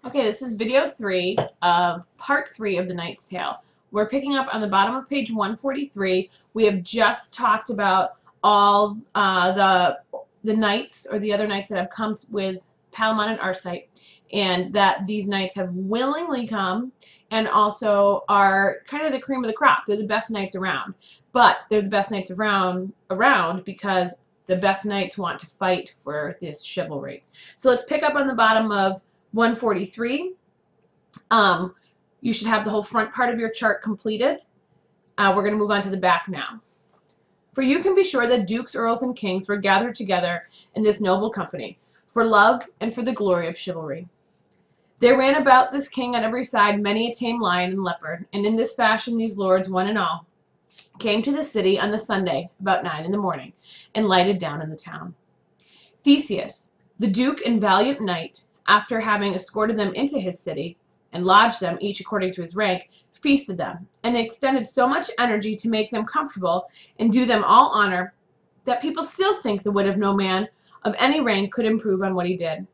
Okay, this is video 3 of part 3 of The Knight's Tale. We're picking up on the bottom of page 143. We have just talked about all the knights, or the other knights that have come with Palamon and Arcite, and that these knights have willingly come and also are kind of the cream of the crop. They're the best knights around. But they're the best knights around because the best knights want to fight for this chivalry. So let's pick up on the bottom of 143. You should have the whole front part of your chart completed. We're going to move on to the back now. For you can be sure that dukes, earls, and kings were gathered together in this noble company, for love and for the glory of chivalry. There ran about this king on every side many a tame lion and leopard, and in this fashion these lords, one and all, came to the city on the Sunday about 9 in the morning, and lighted down in the town. Theseus, the duke and valiant knight, after having escorted them into his city, and lodged them, each according to his rank, feasted them, and extended so much energy to make them comfortable, and do them all honor, that people still think the wit of no man of any rank could improve on what he did.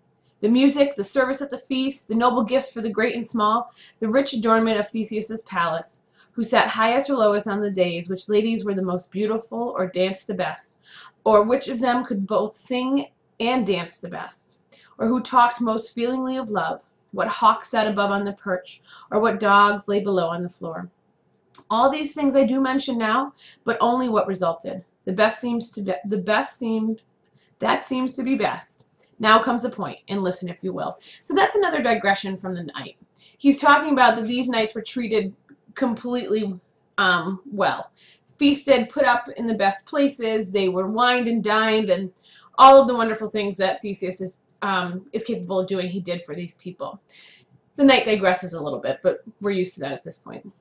The music, the service at the feast, the noble gifts for the great and small, the rich adornment of Theseus's palace, who sat highest or lowest on the days, which ladies were the most beautiful, or danced the best, or which of them could both sing and dance the best, or who talked most feelingly of love, what hawks sat above on the perch, or what dogs lay below on the floor. All these things I do mention now, but only what resulted. That seems to be best. Now comes the point, and listen if you will. So that's another digression from the knight. He's talking about that these knights were treated completely well. Feasted, put up in the best places, they were wined and dined, and all of the wonderful things that Theseus is capable of doing, he did for these people. The knight digresses a little bit, but we're used to that at this point.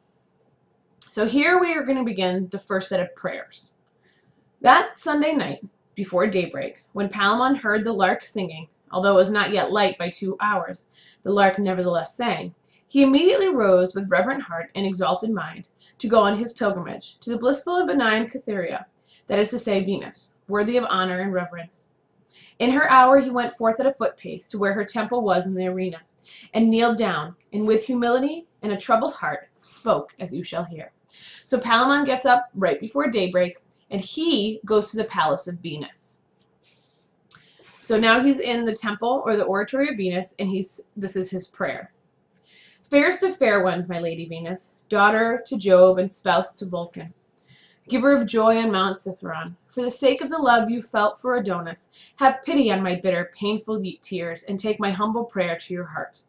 So here we are going to begin the first set of prayers. That Sunday night, before daybreak, when Palamon heard the lark singing, although it was not yet light by 2 hours, the lark nevertheless sang, he immediately rose with reverent heart and exalted mind to go on his pilgrimage to the blissful and benign Cytherea, that is to say, Venus, worthy of honor and reverence. In her hour he went forth at a foot pace to where her temple was in the arena, and kneeled down, and with humility and a troubled heart spoke, as you shall hear. So Palamon gets up right before daybreak, and he goes to the palace of Venus. So now he's in the temple, or the oratory of Venus, and this is his prayer. Fairest of fair ones, my lady Venus, daughter to Jove and spouse to Vulcan, giver of joy on Mount Cithron, for the sake of the love you felt for Adonis, have pity on my bitter, painful tears, and take my humble prayer to your heart.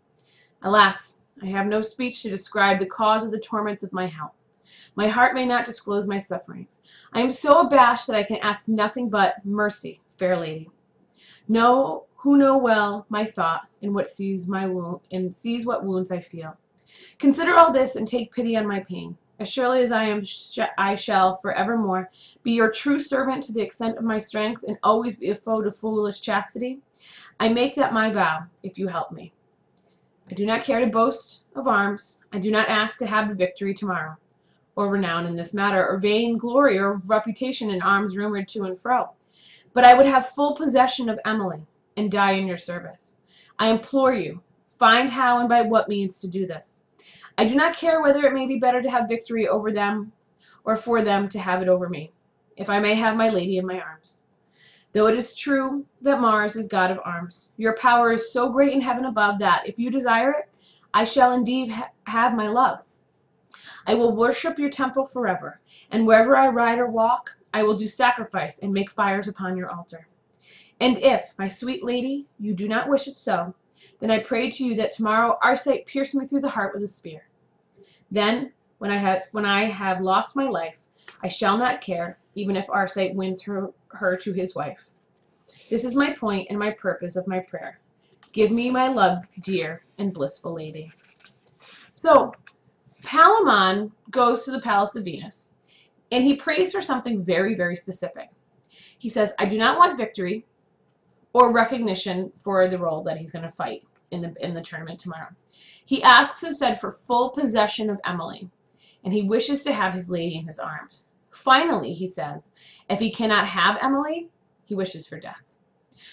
Alas, I have no speech to describe the cause of the torments of my hell. My heart may not disclose my sufferings. I am so abashed that I can ask nothing but mercy, fair lady. Who know well my thought, and what sees my wound, and sees what wounds I feel. Consider all this, and take pity on my pain. As surely as I shall forevermore be your true servant to the extent of my strength, and always be a foe to foolish chastity. I make that my vow, if you help me. I do not care to boast of arms. I do not ask to have the victory tomorrow, or renown in this matter, or vain glory, or reputation in arms rumored to and fro. But I would have full possession of Emily, and die in your service. I implore you, find how and by what means to do this. I do not care whether it may be better to have victory over them, or for them to have it over me, if I may have my lady in my arms. Though it is true that Mars is god of arms, your power is so great in heaven above that, if you desire it, I shall indeed have my love. I will worship your temple forever, and wherever I ride or walk, I will do sacrifice and make fires upon your altar. And if, my sweet lady, you do not wish it so, then I pray to you that tomorrow Arcite pierce me through the heart with a spear. Then, when I have lost my life, I shall not care, even if Arcite wins her to his wife. This is my point and my purpose of my prayer. Give me my love, dear and blissful lady. So, Palamon goes to the palace of Venus, and he prays for something very, very specific. He says, I do not want victory or recognition for the role that he's going to fight in the tournament tomorrow. He asks instead for full possession of Emily, and he wishes to have his lady in his arms. Finally, he says, if he cannot have Emily, he wishes for death.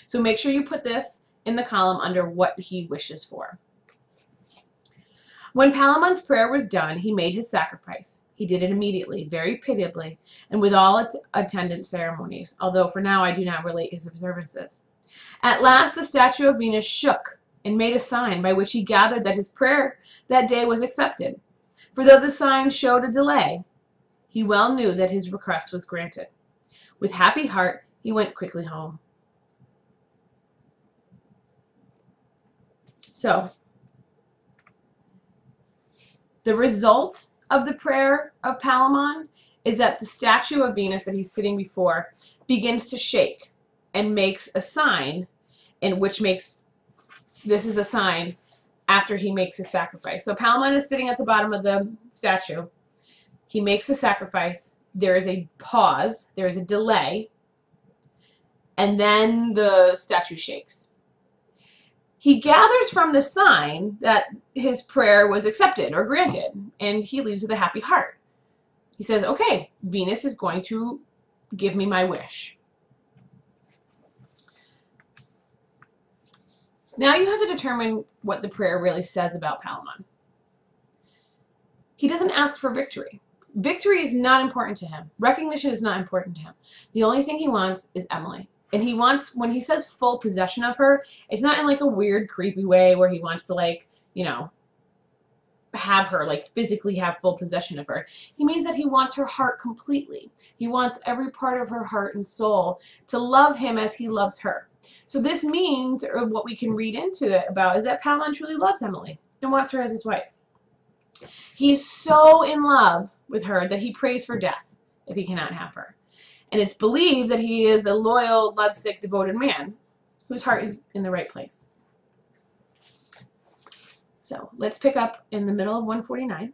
So make sure you put this in the column under what he wishes for. When Palamon's prayer was done, he made his sacrifice. He did it immediately, very pitiably, and with all attendant ceremonies, although for now I do not relate his observances. At last the statue of Venus shook and made a sign by which he gathered that his prayer that day was accepted. For though the sign showed a delay, he well knew that his request was granted. With happy heart, he went quickly home. So, the result of the prayer of Palamon is that the statue of Venus that he's sitting before begins to shake and makes a sign, and which makes, this is a sign after he makes his sacrifice. So Palamon is sitting at the bottom of the statue. He makes the sacrifice. There is a pause. There is a delay. And then the statue shakes. He gathers from the sign that his prayer was accepted or granted, and he leaves with a happy heart. He says, okay, Venus is going to give me my wish. Now you have to determine what the prayer really says about Palamon. He doesn't ask for victory. Victory is not important to him. Recognition is not important to him. The only thing he wants is Emily. And he wants, when he says full possession of her, it's not in like a weird, creepy way where he wants to, like, you know, have her, like, physically have full possession of her. He means that he wants her heart completely. He wants every part of her heart and soul to love him as he loves her. So this means, or what we can read into it about, is that Palamon truly loves Emily and wants her as his wife. He's so in love with her that he prays for death if he cannot have her. And it's believed that he is a loyal, lovesick, devoted man whose heart is in the right place. So let's pick up in the middle of 149.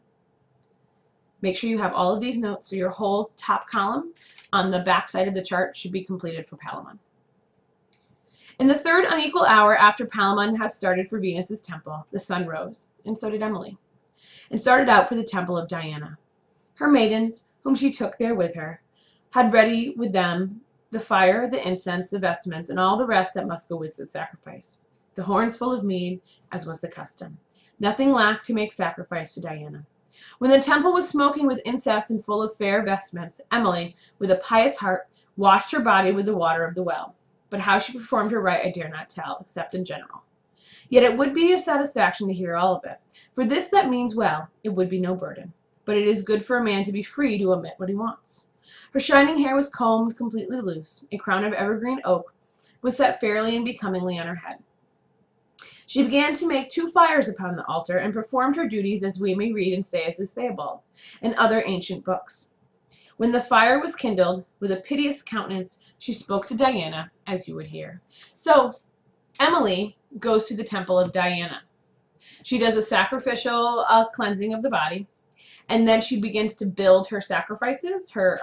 Make sure you have all of these notes, so your whole top column on the back side of the chart should be completed for Palamon. In the third unequal hour after Palamon had started for Venus's temple, the sun rose, and so did Emily, and started out for the temple of Diana. Her maidens, whom she took there with her, had ready with them the fire, the incense, the vestments, and all the rest that must go with the sacrifice, the horns full of mead, as was the custom. Nothing lacked to make sacrifice to Diana. When the temple was smoking with incense and full of fair vestments, Emily, with a pious heart, washed her body with the water of the well. But how she performed her rite I dare not tell, except in general. Yet it would be a satisfaction to hear all of it. For this that means well, it would be no burden. But it is good for a man to be free to omit what he wants. Her shining hair was combed completely loose. A crown of evergreen oak was set fairly and becomingly on her head. She began to make 2 fires upon the altar, and performed her duties as we may read in Seius' Theobald and other ancient books. When the fire was kindled, with a piteous countenance, she spoke to Diana, as you would hear. So, Emily goes to the temple of Diana. She does a sacrificial cleansing of the body, and then she begins to build her sacrifices, her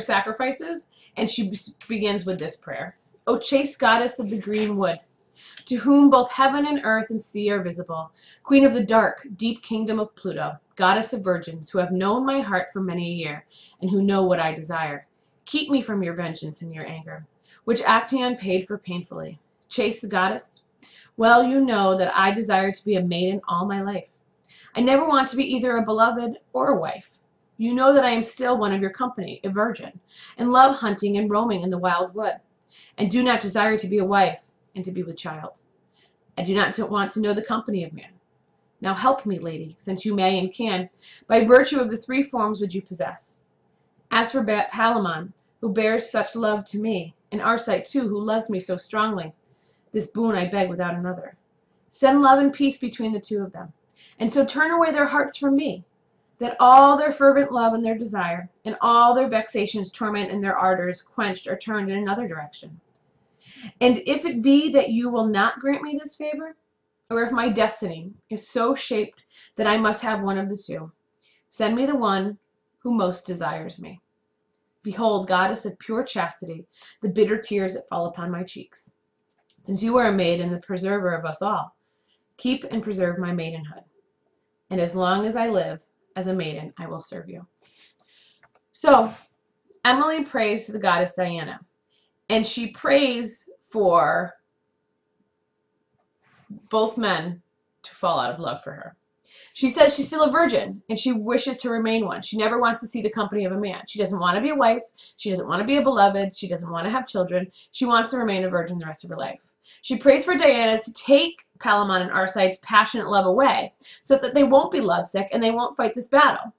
sacrifices, and she begins with this prayer. O chaste goddess of the green wood, to whom both heaven and earth and sea are visible, queen of the dark, deep kingdom of Pluto, goddess of virgins, who have known my heart for many a year, and who know what I desire, keep me from your vengeance and your anger, which Actaeon paid for painfully. Chaste goddess, well you know that I desire to be a maiden all my life. I never want to be either a beloved or a wife. You know that I am still one of your company, a virgin, and love hunting and roaming in the wild wood, and do not desire to be a wife and to be with child. I do not want to know the company of man. Now help me, lady, since you may and can, by virtue of the 3 forms which you possess. As for Palamon, who bears such love to me, and Arcite too, who loves me so strongly, this boon I beg without another. Send love and peace between the 2 of them, and so turn away their hearts from me, that all their fervent love and their desire, and all their vexations, torment, and their ardors quenched are turned in another direction. And if it be that you will not grant me this favor, or if my destiny is so shaped that I must have one of the 2, send me the one who most desires me. Behold, goddess of pure chastity, the bitter tears that fall upon my cheeks. Since you are a maid and the preserver of us all, keep and preserve my maidenhood. And as long as I live as a maiden, I will serve you. So, Emily prays to the goddess Diana. And she prays for both men to fall out of love for her. She says she's still a virgin and she wishes to remain one. She never wants to see the company of a man. She doesn't want to be a wife. She doesn't want to be a beloved. She doesn't want to have children. She wants to remain a virgin the rest of her life. She prays for Diana to take Palamon and Arcite's passionate love away so that they won't be lovesick and they won't fight this battle.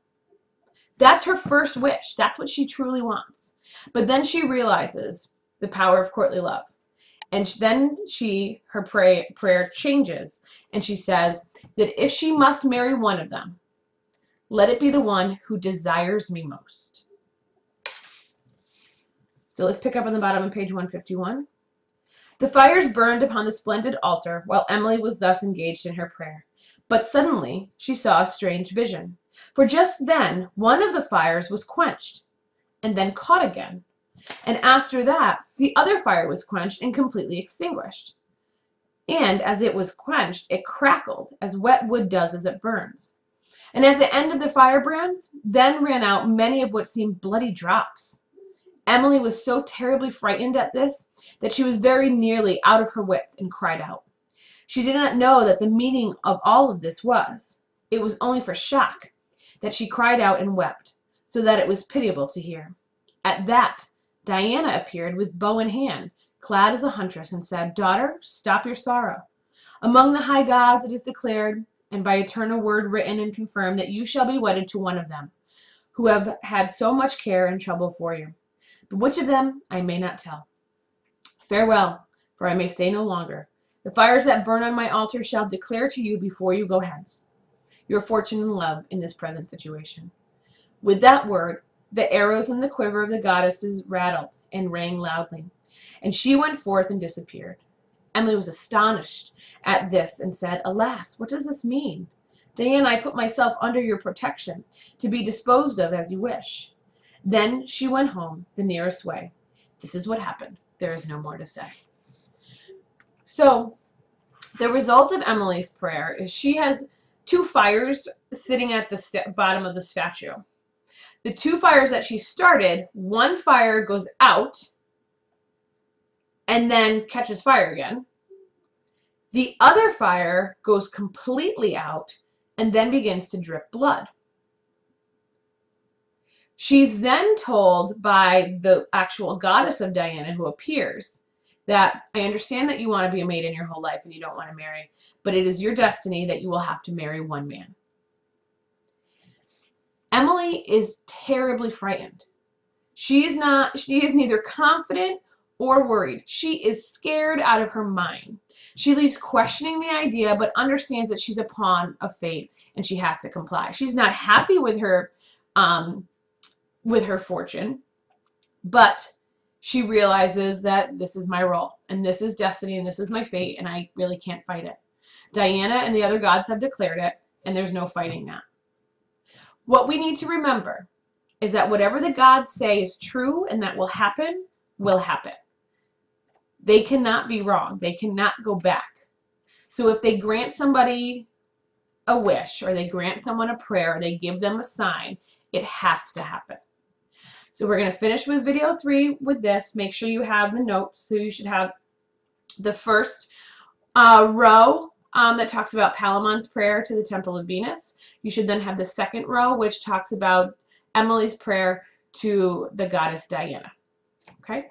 That's her first wish. That's what she truly wants. But then she realizes the power of courtly love. And then her prayer changes, and she says that if she must marry one of them, let it be the one who desires me most. So let's pick up on the bottom of page 151. The fires burned upon the splendid altar while Emily was thus engaged in her prayer. But suddenly she saw a strange vision. For just then one of the fires was quenched, and then caught again. And after that, the other fire was quenched and completely extinguished. And as it was quenched, it crackled, as wet wood does as it burns. And at the end of the firebrands, then ran out many of what seemed bloody drops. Emily was so terribly frightened at this that she was very nearly out of her wits and cried out. She did not know that the meaning of all of this was. It was only for shock that she cried out and wept, so that it was pitiable to hear. At that, Diana appeared with bow in hand, clad as a huntress, and said, Daughter, stop your sorrow. Among the high gods it is declared, and by eternal word written and confirmed, that you shall be wedded to one of them, who have had so much care and trouble for you. But which of them I may not tell. Farewell, for I may stay no longer. The fires that burn on my altar shall declare to you before you go hence your fortune and love in this present situation. With that word, the arrows in the quiver of the goddesses rattled and rang loudly, and she went forth and disappeared. Emily was astonished at this and said, Alas, what does this mean? Diana, I put myself under your protection to be disposed of as you wish. Then she went home the nearest way. This is what happened. There is no more to say. So the result of Emily's prayer is she has two fires sitting at the bottom of the statue. The two fires that she started, one fire goes out and then catches fire again. The other fire goes completely out and then begins to drip blood. She's then told by the actual goddess of Diana who appears that, I understand that you want to be a maiden your whole life and you don't want to marry, but it is your destiny that you will have to marry one man. Emily is terribly frightened. She is neither confident or worried. She is scared out of her mind. She leaves questioning the idea, but understands that she's a pawn of fate and she has to comply. She's not happy with her fortune, but she realizes that this is my role and this is destiny and this is my fate and I really can't fight it. Diana and the other gods have declared it and there's no fighting that. What we need to remember is that whatever the gods say is true and that will happen, will happen. They cannot be wrong. They cannot go back. So if they grant somebody a wish or they grant someone a prayer or they give them a sign, it has to happen. So we're going to finish with video 3 with this. Make sure you have the notes. So you should have the first row that talks about Palamon's prayer to the Temple of Venus. You should then have the second row, which talks about Emily's prayer to the goddess Diana. Okay?